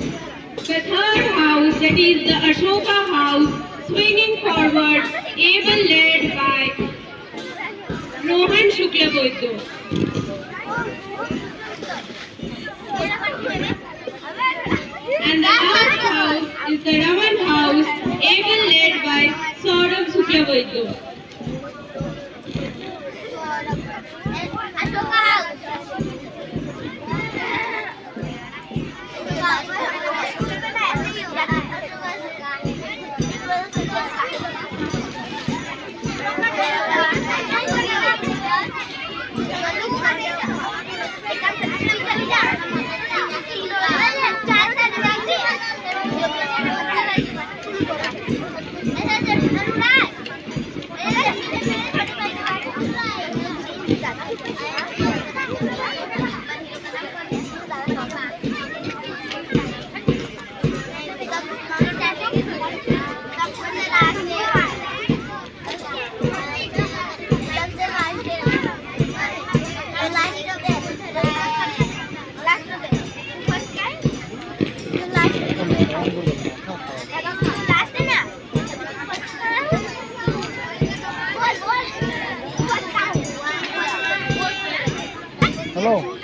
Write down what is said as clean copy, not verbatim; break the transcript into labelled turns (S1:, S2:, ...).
S1: The third house, that is the Ashoka house, swinging forward, able led by Rohan Shukla Boito. And the last house is the Raman house, able led by Saurabh Shukla Boito.
S2: Hello.